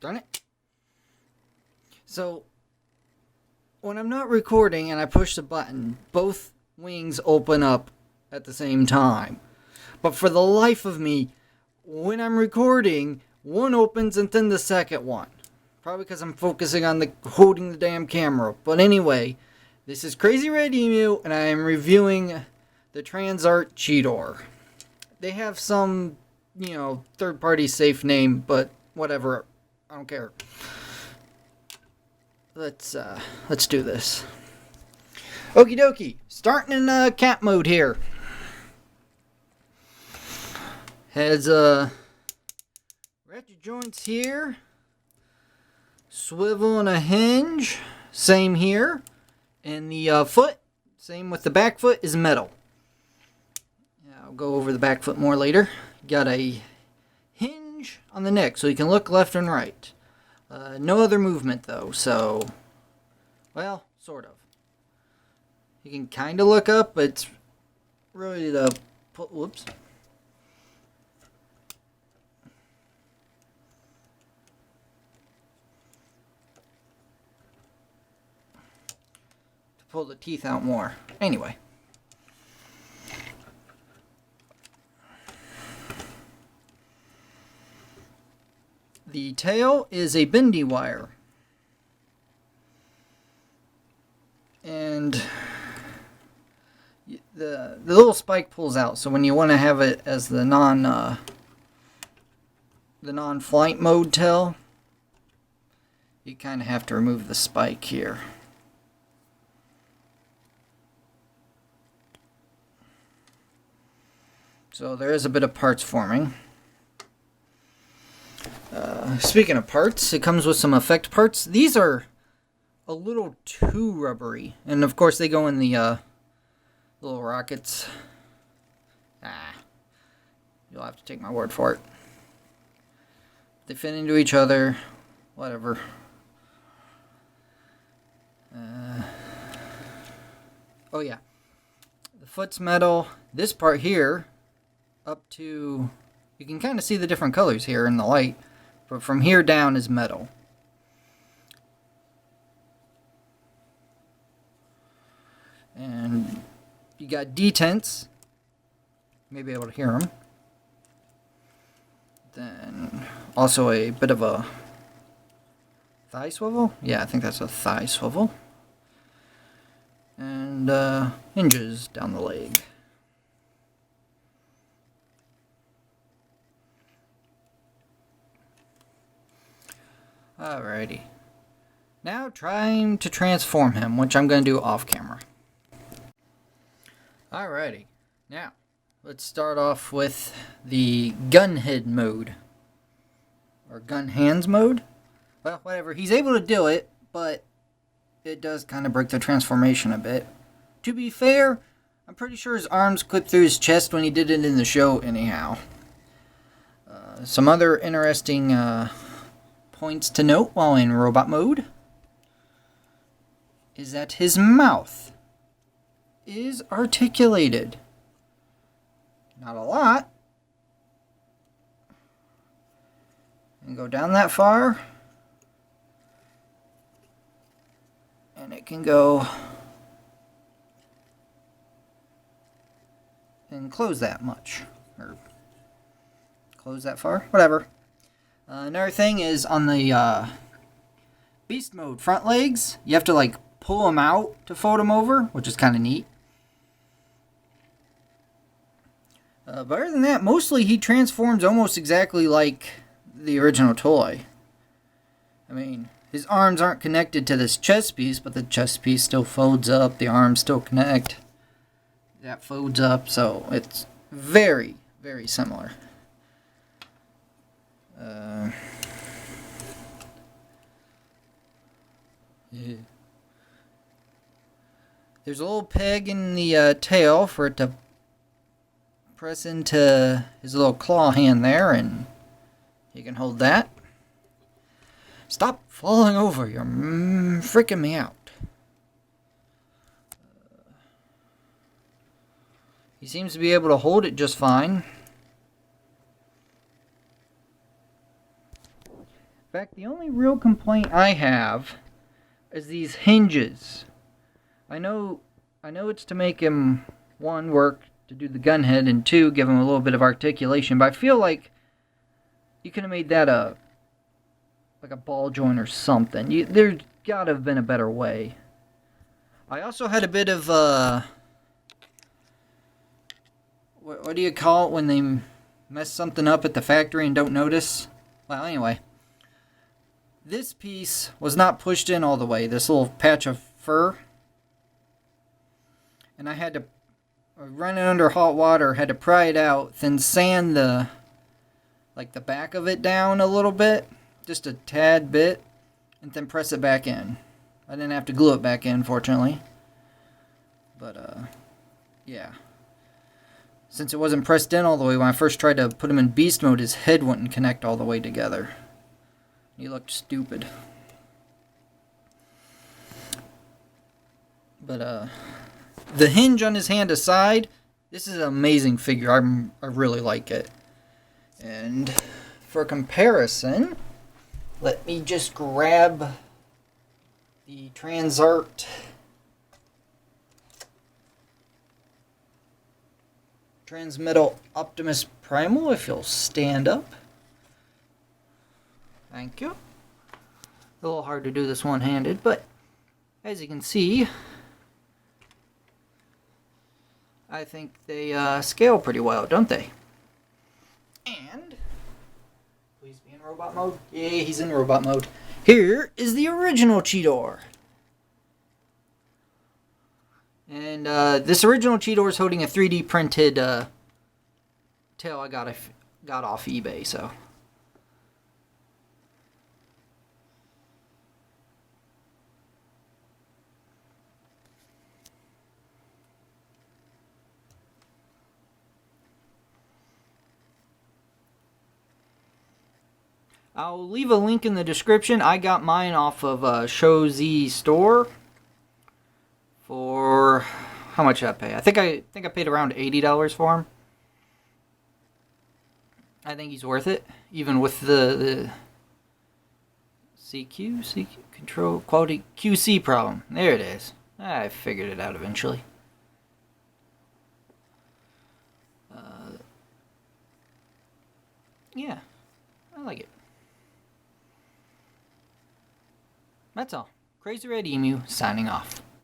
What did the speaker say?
Darn it. So, when I'm not recording and I push the button, both wings open up at the same time. But for the life of me, when I'm recording, one opens and then the second one. Probably because I'm focusing on holding the damn camera. But anyway, this is Crazy Red Emu, and I am reviewing the Transart Cheetor. They have some, third-party safe name, but whatever. I don't care. Let's do this. Okie dokie. Starting in cat mode here. Has ratchet joints here. Swivel and a hinge. Same here. And the foot, same with the back foot, is metal. I'll go over the back foot more later. Got a hinge on the neck so you can look left and right. No other movement though, so, well, sort of. You can kind of look up, but it's really the, whoops. To pull the teeth out more. Anyway. The tail is a bendy wire. And the little spike pulls out, so when you want to have it as the non-flight mode tail, you kind of have to remove the spike here. So there is a bit of parts forming. Speaking of parts, it comes with some effect parts. These are a little too rubbery. And of course they go in the little rockets. You'll have to take my word for it. They fit into each other. Whatever. Oh yeah. The foot's metal. This part here, up to... You can kind of see the different colors here in the light. But from here down is metal. And you got detents. You may be able to hear them. Then also a bit of a thigh swivel. Yeah, I think that's a thigh swivel. And hinges down the leg. Alrighty. Now trying to transform him, which I'm going to do off camera. Alrighty. Now, let's start off with the gun head mode. Or gun hands mode. Well, whatever. He's able to do it, but it does kind of break the transformation a bit. To be fair, I'm pretty sure his arms clipped through his chest when he did it in the show anyhow. Some other interesting... points to note while in robot mode is that his mouth is articulated. Not a lot. And go down that far. And it can go and close that much. Or close that far. Whatever. Another thing is on the beast mode front legs, you have to pull them out to fold them over, which is kind of neat. But other than that, mostly he transforms almost exactly like the original toy. I mean, his arms aren't connected to this chest piece, but the chest piece still folds up, the arms still connect. That folds up, so it's very, very similar. Yeah. There's a little peg in the tail for it to press into his little claw hand there, and you can hold that. Stop falling over, you're freaking me out. He seems to be able to hold it just fine. fact, the only real complaint I have is these hinges. I know it's to make him, one, work to do the gun head, and two, give him a little bit of articulation, but I feel like you could have made that like a ball joint or something. There's gotta have been a better way. I also had a bit of, what do you call it when they mess something up at the factory and don't notice? Well, anyway. This piece was not pushed in all the way, this little patch of fur. And I had to run it under hot water, had to pry it out, then sand the back of it down a little bit, just a tad bit, and then press it back in. I didn't have to glue it back in, fortunately. But, yeah. Since it wasn't pressed in all the way, when I first tried to put him in beast mode, his head wouldn't connect all the way together. He looked stupid. But, the hinge on his hand aside, this is an amazing figure. I really like it. And for comparison, let me just grab the Transart Transmetal Optimus Primal, if you'll stand up. Thank you. A little hard to do this one-handed, but as you can see, I think they scale pretty well, don't they? And, please be in robot mode. Yeah, he's in robot mode. Here is the original Cheetor. And this original Cheetor is holding a 3D printed tail I got off eBay, so. I'll leave a link in the description. I got mine off of Show.Zstore for how much did I pay? I think I paid around $80 for him. I think he's worth it, even with the CQ control quality QC problem. There it is. I figured it out eventually. Yeah, I like it. That's all. Crazy Red Emu signing off.